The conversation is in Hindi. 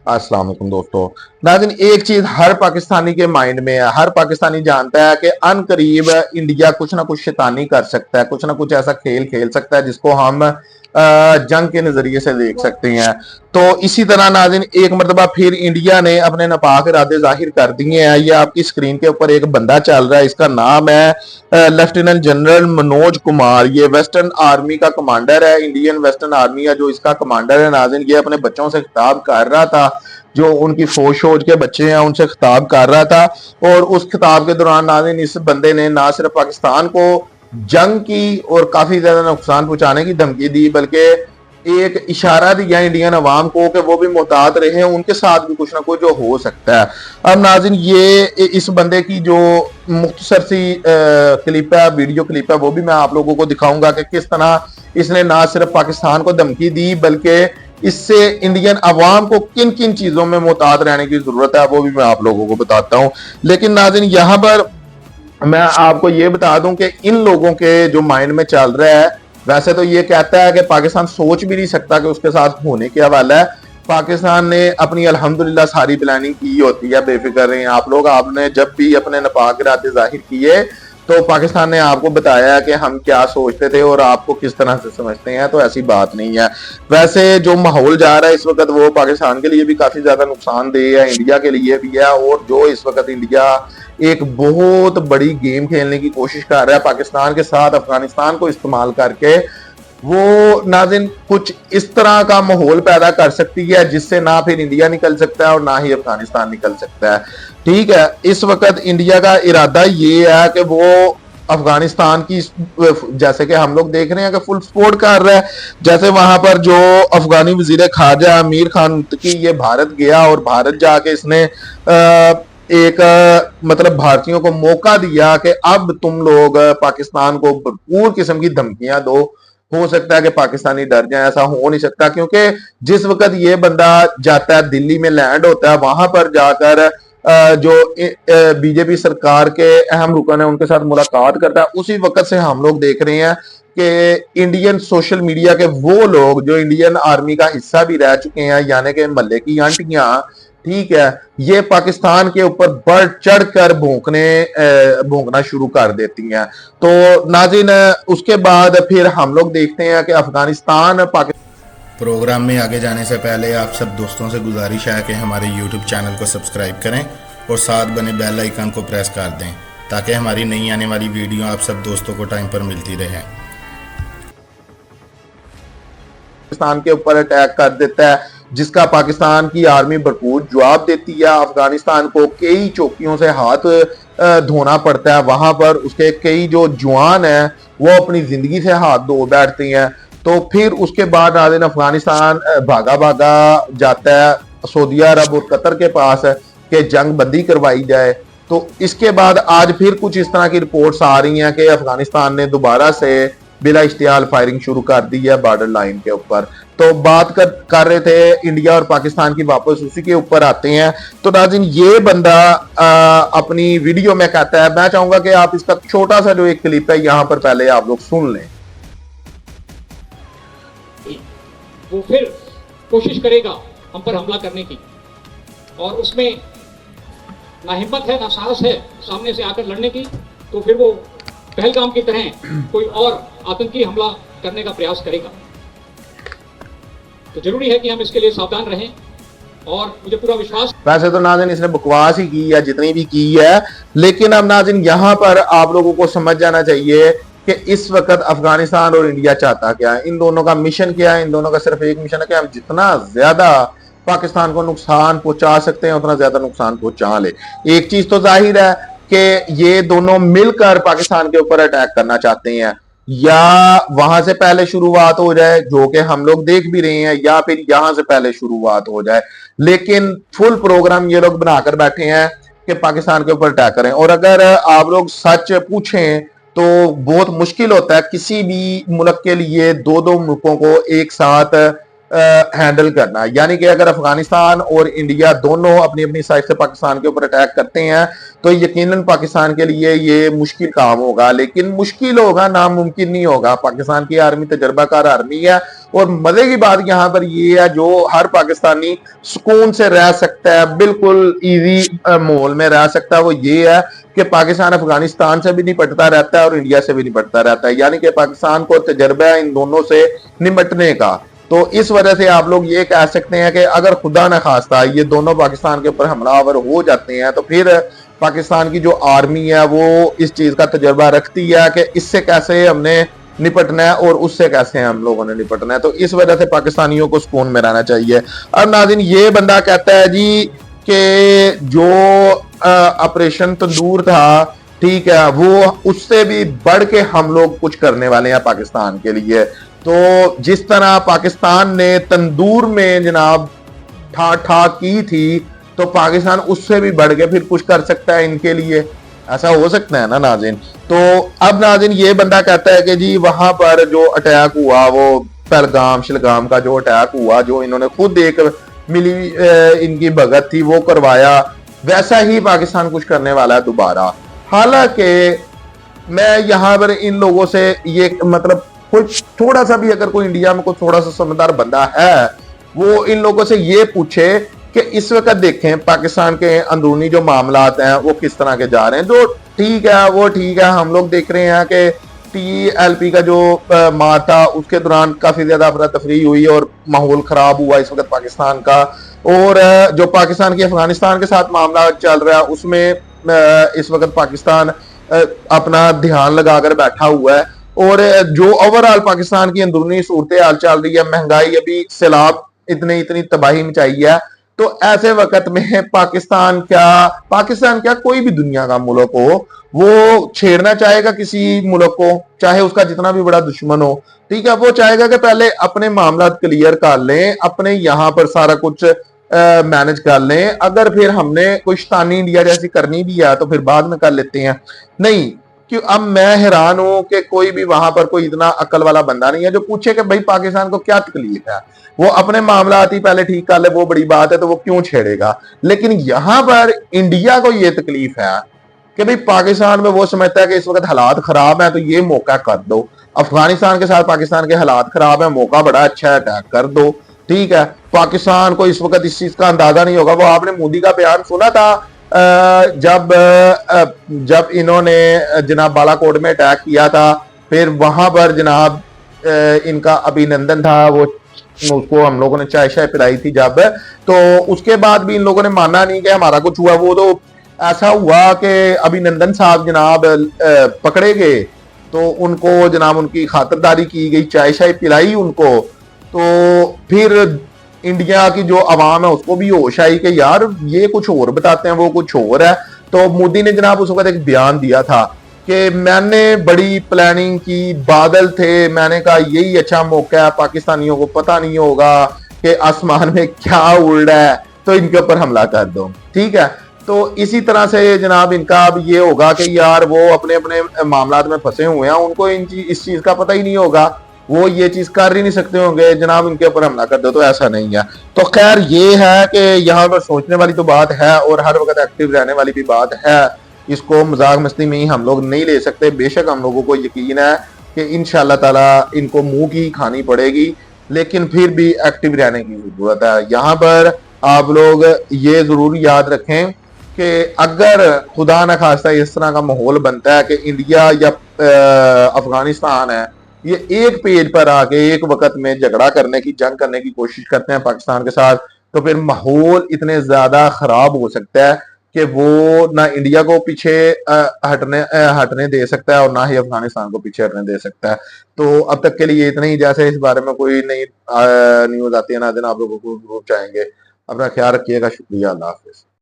अस्सलाम वालेकुम दोस्तों। नाज़रीन, एक चीज हर पाकिस्तानी के माइंड में है, हर पाकिस्तानी जानता है कि अनकरीब इंडिया कुछ ना कुछ शैतानी कर सकता है, कुछ ना कुछ ऐसा खेल खेल सकता है जिसको हम जंग के नजरिए से देख सकते हैं। तो इसी तरह नाज़रीन, एक मरतबा फिर इंडिया ने अपने नापाक इरादे जाहिर कर दिए हैं। ये आपकी स्क्रीन के ऊपर एक बंदा चल रहा है, इसका नाम है लेफ्टिनेंट जनरल मनोज कुमार। ये वेस्टर्न आर्मी का कमांडर है, इंडियन वेस्टर्न आर्मी का जो इसका कमांडर है। नाज़रीन, ये अपने बच्चों से खिताब कर रहा था, जो उनकी फौज के बच्चे हैं उनसे खिताब कर रहा था। और उस खिताब के दौरान नाज़रीन, इस बंदे ने ना सिर्फ पाकिस्तान को जंग की और काफी ज्यादा नुकसान पहुंचाने की धमकी दी, बल्कि एक इशारा दिया इंडियन अवाम को कि वो भी मोहतात रहे, उनके साथ भी कुछ ना कुछ जो हो सकता है। अब नाज़रीन, ये इस बंदे की जो मुख्तसर सी क्लिप है, वीडियो क्लिप है, वो भी मैं आप लोगों को दिखाऊंगा कि किस तरह इसने ना सिर्फ पाकिस्तान को धमकी दी, बल्कि इससे इंडियन अवाम को किन किन चीजों में मोहतात रहने की जरूरत है वो भी मैं आप लोगों को बताता हूं। लेकिन नाज़रीन, यहां पर मैं आपको ये बता दूं कि इन लोगों के जो माइंड में चल रहा है, वैसे तो ये कहता है कि पाकिस्तान सोच भी नहीं सकता कि उसके साथ होने क्या वाला है। पाकिस्तान ने अपनी अल्हम्दुलिल्लाह सारी प्लानिंग की होती है, बेफिक्र रहे हैं आप लोग। आपने जब भी अपने नापाक इरादे जाहिर किए तो पाकिस्तान ने आपको बताया कि हम क्या सोचते थे और आपको किस तरह से समझते हैं, तो ऐसी बात नहीं है। वैसे जो माहौल जा रहा है इस वक्त, वो पाकिस्तान के लिए भी काफी ज्यादा नुकसानदेह है, इंडिया के लिए भी है। और जो इस वक्त इंडिया एक बहुत बड़ी गेम खेलने की कोशिश कर रहा है पाकिस्तान के साथ, अफगानिस्तान को इस्तेमाल करके, वो नाज़रीन कुछ इस तरह का माहौल पैदा कर सकती है जिससे ना फिर इंडिया निकल सकता है और ना ही अफगानिस्तान निकल सकता है। ठीक है, इस वक्त इंडिया का इरादा ये है कि वो अफगानिस्तान की, जैसे कि हम लोग देख रहे हैं कि फुल सपोर्ट कर रहा है। जैसे वहां पर जो अफगानी वजीर खारजा अमीर खान की, ये भारत गया और भारत जाके इसने एक मतलब भारतीयों को मौका दिया कि अब तुम लोग पाकिस्तान को भरपूर किस्म की धमकियां दो, हो सकता है कि पाकिस्तानी डर जाए। ऐसा हो नहीं सकता, क्योंकि जिस वक्त ये बंदा जाता है, दिल्ली में लैंड होता है, वहां पर जाकर जो बीजेपी सरकार के अहम रुकन है उनके साथ मुलाकात करता है, उसी वक्त से हम लोग देख रहे हैं कि इंडियन सोशल मीडिया के वो लोग जो इंडियन आर्मी का हिस्सा भी रह चुके हैं, यानी कि महल्ले की आंटियां, ठीक है, ये पाकिस्तान के ऊपर बढ़ चढ़ कर भौंकना शुरू कर देती हैं। तो नाज़रीन, उसके बाद फिर हम लोग देखते हैं कि अफगानिस्तान पाकिस्तान। प्रोग्राम में आगे जाने से पहले आप सब दोस्तों से गुजारिश है कि हमारे YouTube चैनल को सब्सक्राइब करें और साथ बने बेल आइकन को प्रेस कर दें, ताकि हमारी नई आने वाली वीडियो आप सब दोस्तों को टाइम पर मिलती रहे। पाकिस्तान के ऊपर अटैक कर देता है, जिसका पाकिस्तान की आर्मी भरपूर जवाब देती है। अफगानिस्तान को कई चौकियों से हाथ धोना पड़ता है, वहां पर उसके कई जो जवान हैं वो अपनी जिंदगी से हाथ धो बैठते हैं। तो फिर उसके बाद नाज़रीन, अफगानिस्तान भागा भागा जाता है सऊदी अरब और कतर के पास कि जंग बंदी करवाई जाए। तो इसके बाद आज फिर कुछ इस तरह की रिपोर्ट्स आ रही हैं कि अफगानिस्तान ने दोबारा से बिला इश्तियाल फायरिंग शुरू कर दी है बॉर्डर लाइन के ऊपर। तो बात कर रहे थे इंडिया और पाकिस्तान की, वापस उसी के ऊपर आते हैं। तो नाज़रीन, ये बंदा अपनी वीडियो में कहता है, मैं चाहूंगा कि आप इसका छोटा सा जो एक क्लिप है यहां पर पहले आप लोग सुन लें। वो फिर कोशिश करेगा हम पर हमला करने की, और उसमें ना हिम्मत है ना साहस है सामने से आकर लड़ने की, तो फिर वो पहलगाम की तरह कोई और आतंकी हमला करने का प्रयास करेगा। तो जरूरी है कि हम इसके लिए सावधान रहें, और मुझे पूरा विश्वास। वैसे तो नाज़रीन इसने बकवास ही की है जितनी भी की है, लेकिन अब नाज़रीन यहाँ पर आप लोगों को समझ जाना चाहिए कि इस वक्त अफगानिस्तान और इंडिया चाहता क्या है, इन दोनों का मिशन क्या है। इन दोनों का सिर्फ एक मिशन है कि हम जितना ज्यादा पाकिस्तान को नुकसान पहुंचा सकते हैं उतना ज्यादा नुकसान पहुंचा ले। एक चीज तो जाहिर है कि ये दोनों मिलकर पाकिस्तान के ऊपर अटैक करना चाहते हैं, या वहां से पहले शुरुआत हो जाए जो कि हम लोग देख भी रहे हैं, या फिर यहां से पहले शुरुआत हो जाए। लेकिन फुल प्रोग्राम ये लोग बनाकर बैठे हैं कि पाकिस्तान के ऊपर अटैक करें। और अगर आप लोग सच पूछें तो बहुत मुश्किल होता है किसी भी मुल्क के लिए दो दो मुल्कों को एक साथ हैंडल करना। यानी कि अगर अफगानिस्तान और इंडिया दोनों अपनी अपनी साइड से पाकिस्तान के ऊपर अटैक करते हैं तो यकीनन पाकिस्तान के लिए ये मुश्किल काम होगा, लेकिन मुश्किल होगा, नामुमकिन नहीं होगा। पाकिस्तान की आर्मी तजर्बाकार आर्मी है और मजे की बात यहां पर ये है, जो हर पाकिस्तानी सुकून से रह सकता है, बिल्कुल इजी माहौल में रह सकता है, वो ये है कि पाकिस्तान अफगानिस्तान से भी निपटता रहता है और इंडिया से भी निपटता रहता है। यानी कि पाकिस्तान को तजर्बा है इन दोनों से निपटने का। तो इस वजह से आप लोग ये कह सकते हैं कि अगर खुदा न खास्ता ये दोनों पाकिस्तान के ऊपर हमलावर हो जाते हैं तो फिर पाकिस्तान की जो आर्मी है वो इस चीज का तजर्बा रखती है कि इससे कैसे हमने निपटना है और उससे कैसे हम लोगों ने निपटना है। तो इस वजह से पाकिस्तानियों को सुकून में रहना चाहिए। अब नाज़रीन, ये बंदा कहता है जी कि जो ऑपरेशन तंदूर था, ठीक है, वो उससे भी बढ़ के हम लोग कुछ करने वाले हैं पाकिस्तान के लिए। तो जिस तरह पाकिस्तान ने तंदूर में जनाब ठा ठा की थी, तो पाकिस्तान उससे भी बढ़ के फिर कुछ कर सकता है इनके लिए। ऐसा हो सकता है ना नाज़रीन। तो अब नाज़रीन ये बंदा कहता है कि जी वहां पर जो अटैक हुआ, वो पहलगाम शलगाम का जो अटैक हुआ, जो इन्होंने खुद एक मिली इनकी भगत थी वो करवाया, वैसा ही पाकिस्तान कुछ करने वाला है दोबारा। हालांकि मैं यहाँ पर इन लोगों से ये मतलब कोई थोड़ा सा भी अगर कोई इंडिया में कोई थोड़ा सा समझदार बंदा है, वो इन लोगों से ये पूछे कि इस वक्त देखें पाकिस्तान के अंदरूनी जो मामलात हैं वो किस तरह के जा रहे हैं। जो ठीक है वो ठीक है, हम लोग देख रहे हैं कि TLP का जो मार था उसके दौरान काफी ज्यादा अफरा तफरी हुई और माहौल खराब हुआ इस वक्त पाकिस्तान का। और जो पाकिस्तान की अफगानिस्तान के साथ मामला चल रहा है उसमें इस वक्त पाकिस्तान अपना ध्यान लगाकर बैठा हुआ है। और जो ओवरऑल पाकिस्तान की अंदरूनी सूरत हाल चल रही है, महंगाई, अभी सैलाब इतनी तबाही मचाई है, तो ऐसे वक्त में पाकिस्तान क्या कोई भी दुनिया का मुल्क हो, वो छेड़ना चाहेगा किसी मुल्क को, चाहे उसका जितना भी बड़ा दुश्मन हो, ठीक है, वो चाहेगा कि पहले अपने मामला क्लियर कर लें, अपने यहाँ पर सारा कुछ मैनेज कर लें। अगर फिर हमने कोई शैतानी इंडिया जैसी करनी भी है तो फिर बाद में कर लेते हैं। नहीं, क्यों अब मैं हैरान हूं कि कोई भी वहां पर कोई इतना अक्ल वाला बंदा नहीं है जो पूछे कि भाई पाकिस्तान को क्या तकलीफ है, वो अपने मामला ही पहले ठीक कर ले, वो बड़ी बात है, तो वो क्यों छेड़ेगा। लेकिन यहां पर इंडिया को ये तकलीफ है कि भाई पाकिस्तान में वो समझता है कि इस वक्त हालात खराब है तो ये मौका कर दो। अफगानिस्तान के साथ पाकिस्तान के हालात खराब है, मौका बड़ा अच्छा है, अटैक कर दो, ठीक है। पाकिस्तान को इस वक्त इस चीज का अंदाजा नहीं होगा। वो आपने मोदी का बयान सुना था जब इन्होंने जनाब बालाकोट में अटैक किया था, फिर वहां पर जनाब इनका अभिनंदन था, वो उसको हम लोगों ने चाय शाय पिलाई थी जब, तो उसके बाद भी इन लोगों ने माना नहीं कि हमारा कुछ हुआ। वो तो ऐसा हुआ कि अभिनंदन साहब जनाब पकड़े गए तो उनको जनाब उनकी खातिरदारी की गई, चाय शाय पिलाई उनको, तो फिर इंडिया की जो आवाम है उसको भी होश आई कि यार ये कुछ और बताते हैं, वो कुछ और है। तो मोदी ने जनाब उस वक्त एक बयान दिया था कि मैंने बड़ी प्लानिंग की, बादल थे, मैंने कहा यही अच्छा मौका है, पाकिस्तानियों को पता नहीं होगा कि आसमान में क्या उड़ रहा है, तो इनके ऊपर हमला कर दो, ठीक है। तो इसी तरह से जनाब इनका अब ये होगा कि यार वो अपने अपने मामला में फंसे हुए हैं, उनको इस चीज का पता ही नहीं होगा, वो ये चीज कर ही नहीं सकते होंगे, जनाब इनके ऊपर हमला कर दो, तो ऐसा नहीं है। तो खैर ये है कि यहाँ पर सोचने वाली तो बात है और हर वक्त एक्टिव रहने वाली भी बात है। इसको मजाक मस्ती में ही हम लोग नहीं ले सकते। बेशक हम लोगों को यकीन है कि इंशाल्लाह ताला इनको मुंह की खानी पड़ेगी, लेकिन फिर भी एक्टिव रहने की जरूरत है। यहाँ पर आप लोग ये जरूर याद रखें कि अगर खुदा न खास्ता इस तरह का माहौल बनता है कि इंडिया या अफगानिस्तान है ये एक पेज पर आके एक वक्त में झगड़ा करने की, जंग करने की कोशिश करते हैं पाकिस्तान के साथ, तो फिर माहौल इतने ज्यादा खराब हो सकता है कि वो ना इंडिया को पीछे हटने दे सकता है और ना ही अफगानिस्तान को पीछे हटने दे सकता है। तो अब तक के लिए इतना ही। जैसे इस बारे में कोई नई न्यूज आती है ना दिन आप लोगों को जरूर चाहेंगे। अपना ख्याल रखिएगा। शुक्रिया, अल्लाह हाफिज।